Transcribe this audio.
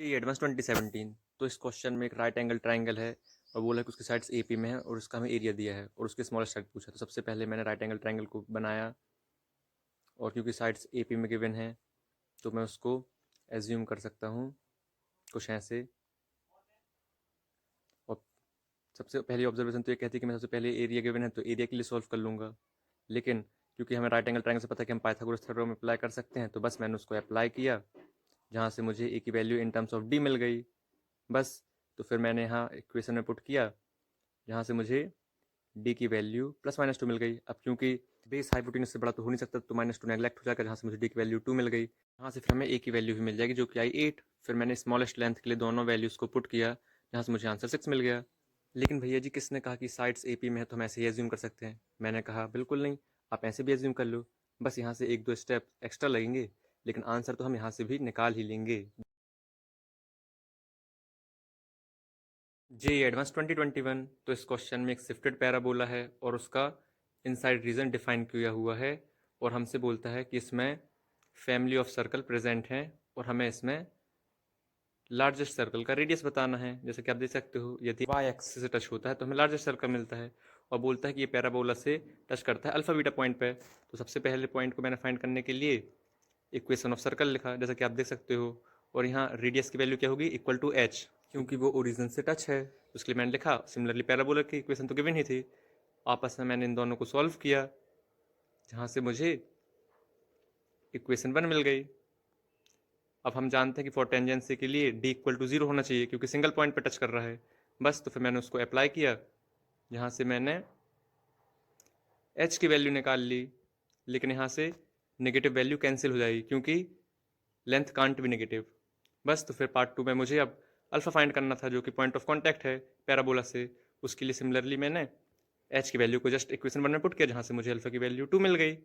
ये एडवांस 2017। तो इस क्वेश्चन में एक राइट एंगल ट्राइंगल है और बोला कि उसकी साइड्स एपी में है और उसका हमें एरिया दिया है और उसके स्मॉलेस्ट साइड पूछा। तो सबसे पहले मैंने राइट एंगल ट्राइंगल को बनाया और क्योंकि साइड्स एपी में गिवन है तो मैं उसको एज्यूम कर सकता हूँ कुछ ऐसे। और सबसे पहली ऑब्जर्वेशन तो ये कहती है कि मैं सबसे पहले एरिया गिवन है तो एरिया के लिए सॉल्व कर लूँगा, लेकिन क्योंकि हमें राइट एंगल ट्राइंगल से पता है कि हम पाइथागोरस थ्योरम अप्लाई कर सकते हैं, तो बस मैंने उसको अप्लाई किया जहाँ से मुझे ए की value in terms of D मिल गई। बस तो फिर मैंने यहाँ इक्वेशन में पुट किया जहाँ से मुझे डी की वैल्यू प्लस माइनस टू मिल गई। अब क्योंकि बेस हाइपोटेन्यूज से बड़ा तो हो नहीं सकता, तो माइनस टू नेगलेक्ट हो जाएगा, जहाँ से मुझे डी की वैल्यू टू मिल गई। यहाँ से फिर हमें ए की वैल्यू भी मिल जाएगी जो कि आई 8। फिर मैंने स्मॉलेस्ट लेंथ के लिए दोनों वैल्यूज़ को पुट किया जहाँ से मुझे आंसर 6 मिल गया। लेकिन भैया जी किसने कहा कि साइड्स ए पी में है तो हम ऐसे ही एज्यूम कर सकते हैं? मैंने कहा बिल्कुल नहीं, आप ऐसे भी एज्यूम कर लो, बस यहाँ से एक दो स्टेप एक्स्ट्रा लगेंगे, लेकिन आंसर तो हम यहाँ से भी निकाल ही लेंगे। जे एडवांस 2021। तो इस क्वेश्चन में एक शिफ्टेड पैराबोला है और उसका इनसाइड रीजन डिफाइन किया हुआ है और हमसे बोलता है कि इसमें फैमिली ऑफ सर्कल प्रेजेंट हैं और हमें इसमें लार्जेस्ट सर्कल का रेडियस बताना है। जैसे कि आप देख सकते हो यदि वाई एक्सिस से टच होता है तो हमें लार्जेस्ट सर्कल मिलता है और बोलता है कि ये पैराबोला से टच करता है अल्फा बीटा पॉइंट पे। तो सबसे पहले पॉइंट को मैंने फाइंड करने के लिए इक्वेशन ऑफ सर्कल लिखा जैसा कि आप देख सकते हो, और यहाँ रेडियस की वैल्यू क्या होगी, इक्वल टू एच, क्योंकि वो ओरिजिन से टच है उसके लिए मैंने लिखा। सिमिलरली पैराबोला की इक्वेशन तो गिवन ही थी, आपस में मैंने इन दोनों को सॉल्व किया जहाँ से मुझे इक्वेशन 1 मिल गई। अब हम जानते हैं कि फॉर टेंजेंसी के लिए डी इक्वल टू 0 होना चाहिए क्योंकि सिंगल पॉइंट पर टच कर रहा है। बस तो फिर मैंने उसको अप्लाई किया जहाँ से मैंने एच की वैल्यू निकाल ली, लेकिन यहाँ से नेगेटिव वैल्यू कैंसिल हो जाएगी क्योंकि लेंथ कांट भी नेगेटिव। बस तो फिर पार्ट 2 में मुझे अब अल्फा फाइंड करना था जो कि पॉइंट ऑफ कॉन्टैक्ट है पैराबोला से। उसके लिए सिमिलरली मैंने एच की वैल्यू को जस्ट इक्वेशन 1 में पुट किया जहाँ से मुझे अल्फा की वैल्यू 2 मिल गई।